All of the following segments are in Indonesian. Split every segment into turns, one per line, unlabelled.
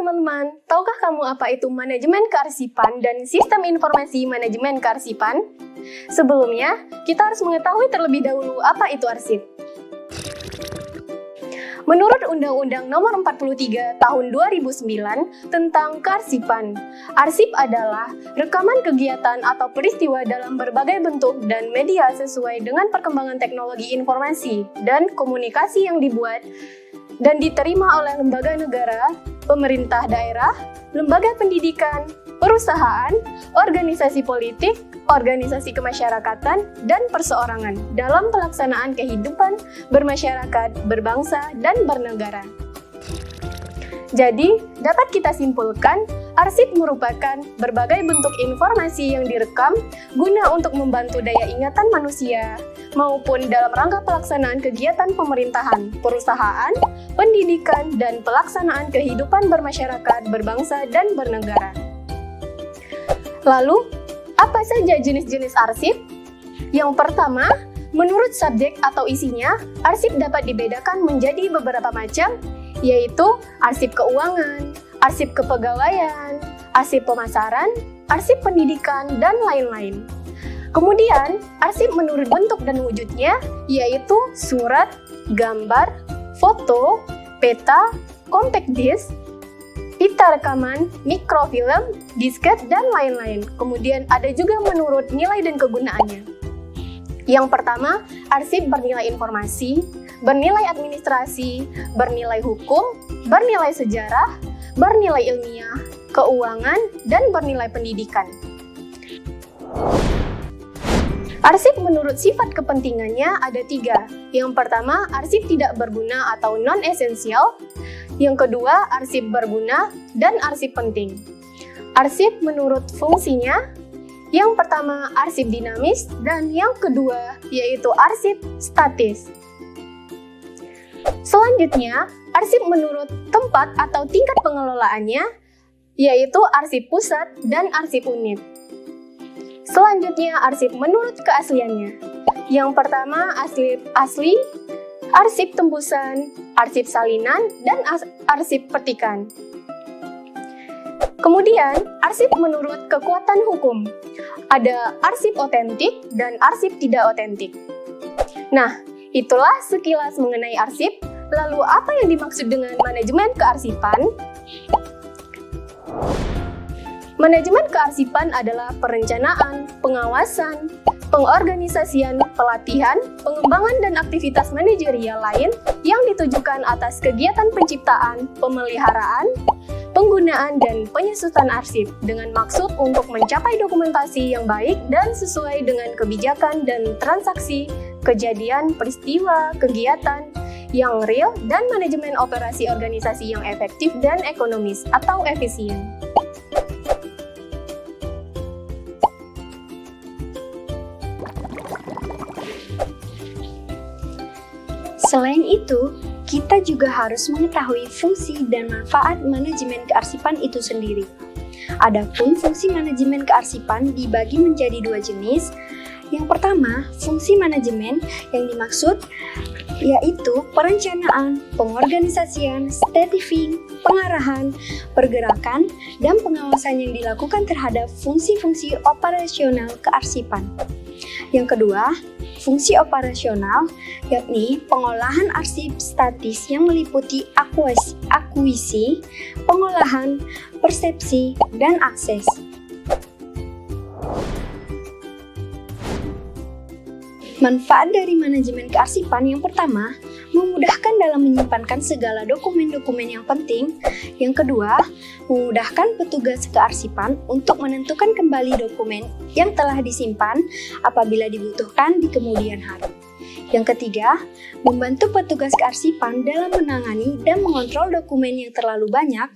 teman-teman, tahukah kamu apa itu manajemen kearsipan dan sistem informasi manajemen kearsipan? Sebelumnya, kita harus mengetahui terlebih dahulu apa itu arsip. Menurut Undang-Undang Nomor 43 Tahun 2009 tentang kearsipan, arsip adalah rekaman kegiatan atau peristiwa dalam berbagai bentuk dan media sesuai dengan perkembangan teknologi informasi dan komunikasi yang dibuat dan diterima oleh lembaga negara, pemerintah daerah, lembaga pendidikan, perusahaan, organisasi politik, organisasi kemasyarakatan, dan perseorangan dalam pelaksanaan kehidupan bermasyarakat, berbangsa, dan bernegara. Jadi, dapat kita simpulkan, arsip merupakan berbagai bentuk informasi yang direkam guna untuk membantu daya ingatan manusia, maupun dalam rangka pelaksanaan kegiatan pemerintahan, perusahaan, pendidikan, dan pelaksanaan kehidupan bermasyarakat, berbangsa, dan bernegara. Lalu, apa saja jenis-jenis arsip? Yang pertama, menurut subjek atau isinya, arsip dapat dibedakan menjadi beberapa macam, yaitu arsip keuangan, arsip kepegawaian, arsip pemasaran, arsip pendidikan, dan lain-lain. Kemudian, arsip menurut bentuk dan wujudnya, yaitu surat, gambar, foto, peta, compact disc, pita rekaman, mikrofilm, disket, dan lain-lain. Kemudian ada juga menurut nilai dan kegunaannya. Yang pertama, arsip bernilai informasi, bernilai administrasi, bernilai hukum, bernilai sejarah, bernilai ilmiah, keuangan, dan bernilai pendidikan. Arsip menurut sifat kepentingannya ada 3. Yang pertama, arsip tidak berguna atau non-esensial. Yang kedua, arsip berguna dan arsip penting. Arsip menurut fungsinya, yang pertama arsip dinamis dan yang kedua yaitu arsip statis. Selanjutnya, arsip menurut tempat atau tingkat pengelolaannya, yaitu arsip pusat dan arsip unit. Selanjutnya, arsip menurut keasliannya. Yang pertama, arsip asli, arsip tembusan, arsip salinan, dan arsip petikan. Kemudian, arsip menurut kekuatan hukum. Ada arsip otentik dan arsip tidak otentik. Nah, itulah sekilas mengenai arsip. Lalu, apa yang dimaksud dengan manajemen kearsipan? Manajemen kearsipan adalah perencanaan, pengawasan, pengorganisasian, pelatihan, pengembangan, dan aktivitas manajerial lain yang ditujukan atas kegiatan penciptaan, pemeliharaan, penggunaan, dan penyusunan arsip dengan maksud untuk mencapai dokumentasi yang baik dan sesuai dengan kebijakan dan transaksi, kejadian, peristiwa, kegiatan yang real, dan manajemen operasi organisasi yang efektif dan ekonomis atau efisien.
Selain itu, kita juga harus mengetahui fungsi dan manfaat manajemen kearsipan itu sendiri. Adapun fungsi manajemen kearsipan dibagi menjadi 2 jenis. Yang pertama, fungsi manajemen yang dimaksud yaitu perencanaan, pengorganisasian, strategy, pengarahan, pergerakan, dan pengawasan yang dilakukan terhadap fungsi-fungsi operasional kearsipan. Yang kedua, fungsi operasional, yakni pengolahan arsip statis yang meliputi akuisisi, pengolahan, persepsi, dan akses. Manfaat dari manajemen kearsipan yang pertama, memudahkan dalam menyimpankan segala dokumen-dokumen yang penting. Yang kedua, memudahkan petugas kearsipan untuk menentukan kembali dokumen yang telah disimpan apabila dibutuhkan di kemudian hari. Yang ketiga, membantu petugas kearsipan dalam menangani dan mengontrol dokumen yang terlalu banyak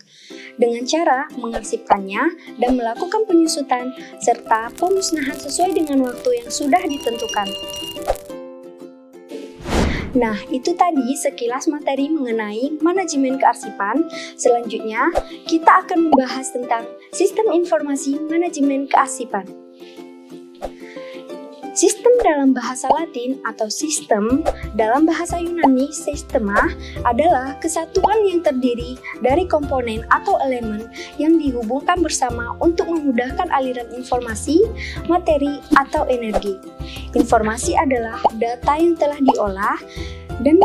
dengan cara mengarsipkannya dan melakukan penyusutan serta pemusnahan sesuai dengan waktu yang sudah ditentukan. Nah, itu tadi sekilas materi mengenai manajemen kearsipan. Selanjutnya, kita akan membahas tentang sistem informasi manajemen kearsipan. Sistem dalam bahasa Latin atau sistem dalam bahasa Yunani sistema adalah kesatuan yang terdiri dari komponen atau elemen yang dihubungkan bersama untuk memudahkan aliran informasi, materi, atau energi. Informasi adalah data yang telah diolah dan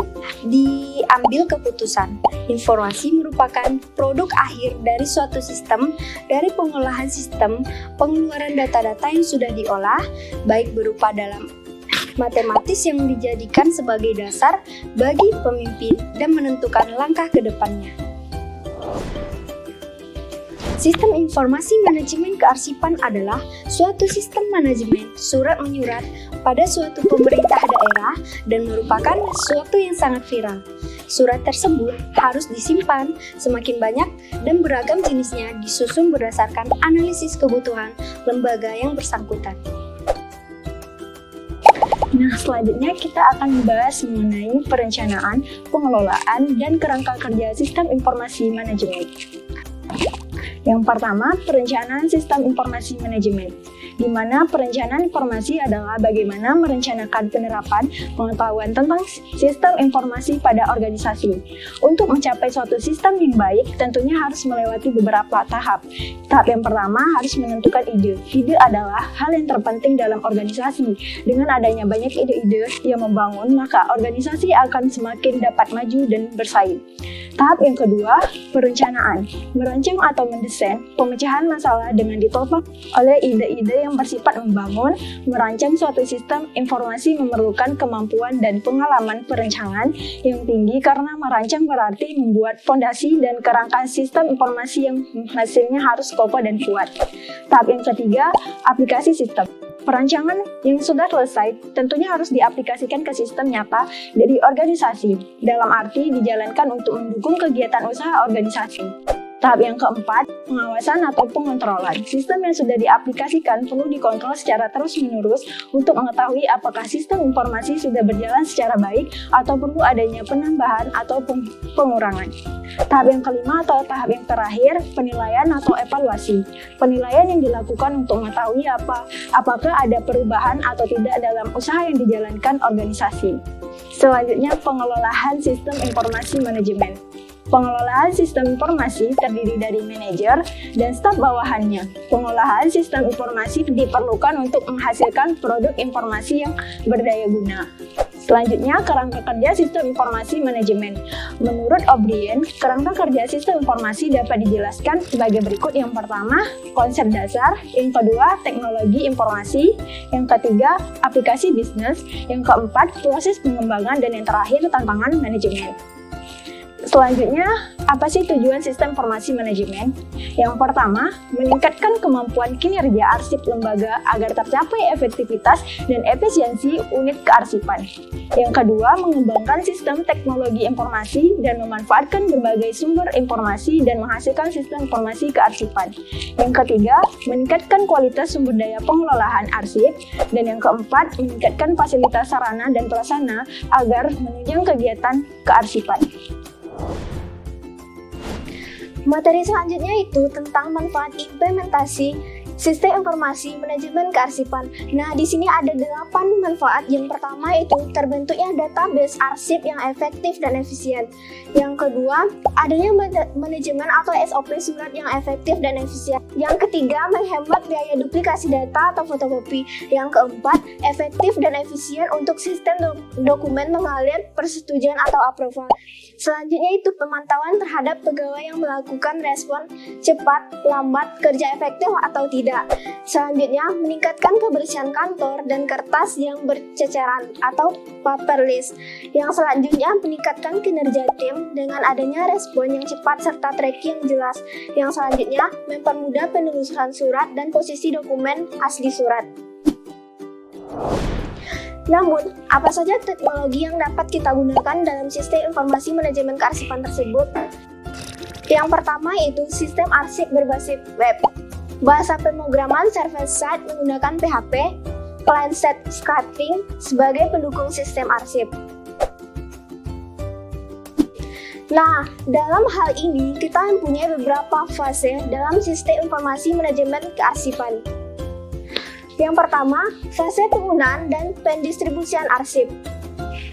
diambil keputusan. Informasi merupakan produk akhir dari suatu sistem, dari pengolahan sistem, pengeluaran data-data yang sudah diolah, baik berupa dalam matematis yang dijadikan sebagai dasar bagi pemimpin dan menentukan langkah ke depannya. Sistem informasi manajemen kearsipan adalah suatu sistem manajemen surat menyurat pada suatu pemerintah daerah dan merupakan sesuatu yang sangat viral. Surat tersebut harus disimpan semakin banyak dan beragam jenisnya disusun berdasarkan analisis kebutuhan lembaga yang bersangkutan.
Nah, selanjutnya kita akan membahas mengenai perencanaan, pengelolaan, dan kerangka kerja sistem informasi manajemen. Yang pertama, perencanaan sistem informasi manajemen, di mana perencanaan informasi adalah bagaimana merencanakan penerapan pengetahuan tentang sistem informasi pada organisasi. Untuk mencapai suatu sistem yang baik, tentunya harus melewati beberapa tahap. Tahap yang pertama harus menentukan ide. Ide adalah hal yang terpenting dalam organisasi. Dengan adanya banyak ide-ide yang membangun, maka organisasi akan semakin dapat maju dan bersaing. Tahap yang kedua, perencanaan. Merancang atau mendesain pemecahan masalah dengan ditopang oleh ide-ide yang bersifat membangun. Merancang suatu sistem informasi memerlukan kemampuan dan pengalaman perencanaan yang tinggi karena merancang berarti membuat fondasi dan kerangka sistem informasi yang hasilnya harus kokoh dan kuat. Tahap yang ketiga, aplikasi sistem. Perancangan yang sudah selesai tentunya harus diaplikasikan ke sistem nyata dari organisasi, dalam arti dijalankan untuk mendukung kegiatan usaha organisasi. Tahap yang keempat, pengawasan atau pengontrolan. Sistem yang sudah diaplikasikan perlu dikontrol secara terus-menerus untuk mengetahui apakah sistem informasi sudah berjalan secara baik atau perlu adanya penambahan atau pengurangan. Tahap yang kelima atau tahap yang terakhir, penilaian atau evaluasi. Penilaian yang dilakukan untuk mengetahui apakah ada perubahan atau tidak dalam usaha yang dijalankan organisasi. Selanjutnya, pengelolaan sistem informasi manajemen. Pengelolaan sistem informasi terdiri dari manajer dan staf bawahannya. Pengolahan sistem informasi diperlukan untuk menghasilkan produk informasi yang berdaya guna. Selanjutnya, kerangka kerja sistem informasi manajemen. Menurut O'Brien, kerangka kerja sistem informasi dapat dijelaskan sebagai berikut. Yang pertama, konsep dasar. Yang kedua, teknologi informasi. Yang ketiga, aplikasi bisnis. Yang keempat, proses pengembangan. Dan yang terakhir, tantangan manajemen. Selanjutnya, apa sih tujuan sistem informasi manajemen? Yang pertama, meningkatkan kemampuan kinerja arsip lembaga agar tercapai efektivitas dan efisiensi unit kearsipan. Yang kedua, mengembangkan sistem teknologi informasi dan memanfaatkan berbagai sumber informasi dan menghasilkan sistem informasi kearsipan. Yang ketiga, meningkatkan kualitas sumber daya pengelolaan arsip. Dan yang keempat, meningkatkan fasilitas sarana dan prasarana agar menunjang kegiatan kearsipan.
Materi selanjutnya itu tentang manfaat implementasi sistem informasi manajemen kearsipan. Nah, di sini ada 8 manfaat. Yang pertama itu terbentuknya database arsip yang efektif dan efisien. Yang kedua, adanya manajemen atau SOP surat yang efektif dan efisien. Yang ketiga, menghemat biaya duplikasi data atau fotokopi. Yang keempat, efektif dan efisien untuk sistem dokumen mengalir persetujuan atau approval. Selanjutnya itu pemantauan terhadap pegawai yang melakukan respon cepat, lambat, kerja efektif atau tidak. Selanjutnya, meningkatkan kebersihan kantor dan kertas yang berceceran atau paperless. Yang selanjutnya, meningkatkan kinerja tim dengan adanya respon yang cepat serta tracking yang jelas. Yang selanjutnya, mempermudah penelusuran surat dan posisi dokumen asli surat. Namun, apa saja teknologi yang dapat kita gunakan dalam sistem informasi manajemen kearsipan tersebut? Yang pertama yaitu sistem arsip berbasis web. Bahasa pemrograman server-side menggunakan PHP, client-side scripting sebagai pendukung sistem arsip. Nah, dalam hal ini kita mempunyai beberapa fase dalam sistem informasi manajemen kearsipan.
Yang pertama, fase penggunaan dan pendistribusian arsip.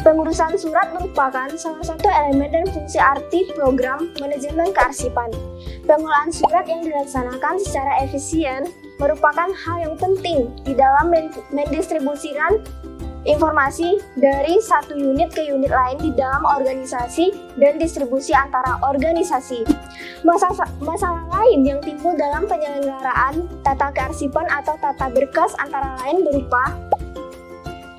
Pengurusan surat merupakan salah satu elemen dan fungsi arti program manajemen kearsipan. Pengolahan surat yang dilaksanakan secara efisien merupakan hal yang penting di dalam mendistribusikan informasi dari satu unit ke unit lain di dalam organisasi dan distribusi antara organisasi. Masalah lain yang timbul dalam penyelenggaraan tata kearsipan atau tata berkas antara lain berupa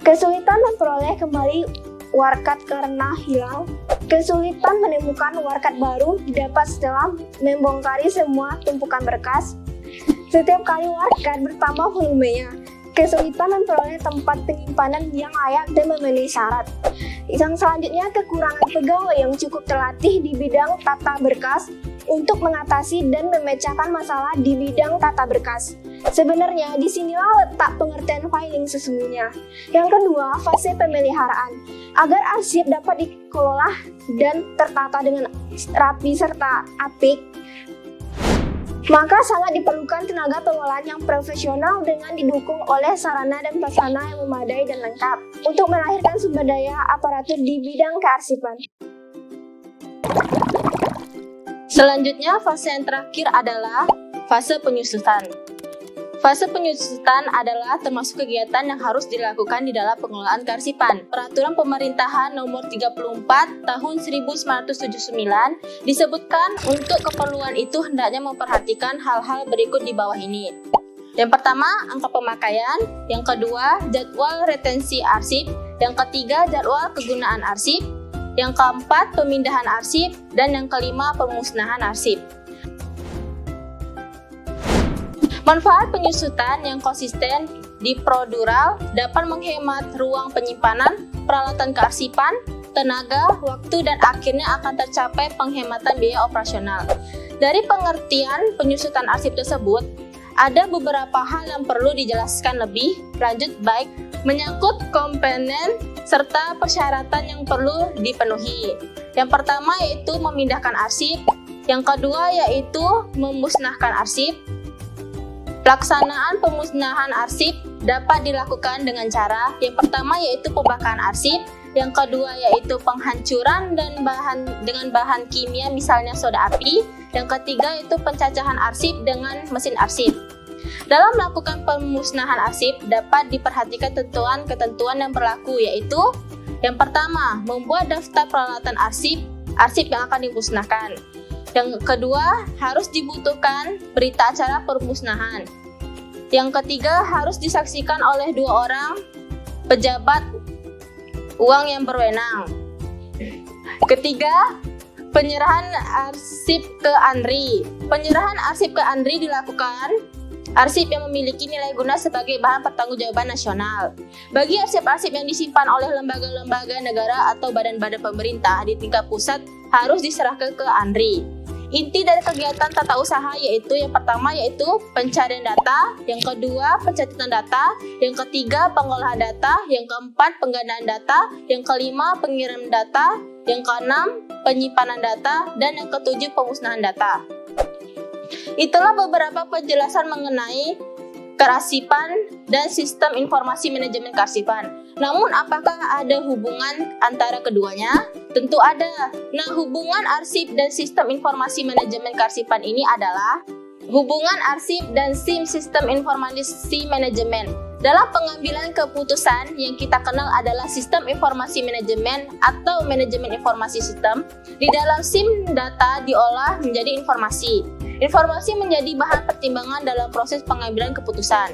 kesulitan memperoleh kembali warkat karena hilang, kesulitan menemukan warkat baru didapat setelah membongkari semua tumpukan berkas, setiap kali warkat bertambah volumenya, kesulitan memperoleh tempat penyimpanan yang layak dan memenuhi syarat. Yang selanjutnya, kekurangan pegawai yang cukup terlatih di bidang tata berkas untuk mengatasi dan memecahkan masalah di bidang tata berkas. Sebenarnya, disinilah letak pengertian filing sesungguhnya. Yang kedua, fase pemeliharaan. Agar arsip dapat dikelola dan tertata dengan rapi serta apik, maka sangat diperlukan tenaga pengolahan yang profesional dengan didukung oleh sarana dan prasarana yang memadai dan lengkap untuk melahirkan sumber daya aparatur di bidang kearsipan.
Selanjutnya, fase yang terakhir adalah fase penyusutan. Fase penyusutan adalah termasuk kegiatan yang harus dilakukan di dalam pengelolaan kearsipan. Peraturan Pemerintahan Nomor 34 Tahun 1979 disebutkan untuk keperluan itu hendaknya memperhatikan hal-hal berikut di bawah ini. Yang pertama, angka pemakaian. Yang kedua, jadwal retensi arsip. Yang ketiga, jadwal kegunaan arsip. Yang keempat, pemindahan arsip. Dan yang kelima, pemusnahan arsip. Manfaat penyusutan yang konsisten di prosedural dapat menghemat ruang penyimpanan, peralatan kearsipan, tenaga, waktu, dan akhirnya akan tercapai penghematan biaya operasional. Dari pengertian penyusutan arsip tersebut, ada beberapa hal yang perlu dijelaskan lebih lanjut baik menyangkut komponen serta persyaratan yang perlu dipenuhi. Yang pertama yaitu memindahkan arsip, yang kedua yaitu memusnahkan arsip. Pelaksanaan pemusnahan arsip dapat dilakukan dengan cara yang pertama yaitu pembakaran arsip, yang kedua yaitu penghancuran dengan bahan kimia misalnya soda api, yang ketiga yaitu pencacahan arsip dengan mesin arsip. Dalam melakukan pemusnahan arsip dapat diperhatikan ketentuan yang berlaku yaitu yang pertama membuat daftar peralatan arsip yang akan dimusnahkan. Yang kedua, harus dibutuhkan berita acara pemusnahan. Yang ketiga, harus disaksikan oleh 2 orang pejabat uang yang berwenang. Ketiga, penyerahan arsip ke ANRI. Penyerahan arsip ke ANRI dilakukan arsip yang memiliki nilai guna sebagai bahan pertanggungjawaban nasional. Bagi arsip-arsip yang disimpan oleh lembaga-lembaga negara atau badan-badan pemerintah di tingkat pusat harus diserahkan ke ANRI. Inti dari kegiatan tata usaha yaitu yang pertama yaitu pencarian data, yang kedua pencatatan data, yang ketiga pengolahan data, yang keempat penggandaan data, yang kelima pengiriman data, yang keenam penyimpanan data, dan yang ketujuh pemusnahan data. Itulah beberapa penjelasan mengenai kearsipan dan sistem informasi manajemen kearsipan. Namun apakah ada hubungan antara keduanya? Tentu ada. Nah, hubungan arsip dan sistem informasi manajemen kearsipan ini adalah hubungan arsip dan SIM sistem informasi manajemen. Dalam pengambilan keputusan yang kita kenal adalah sistem informasi manajemen atau manajemen informasi sistem. Di dalam SIM data diolah menjadi informasi. Informasi menjadi bahan pertimbangan dalam proses pengambilan keputusan.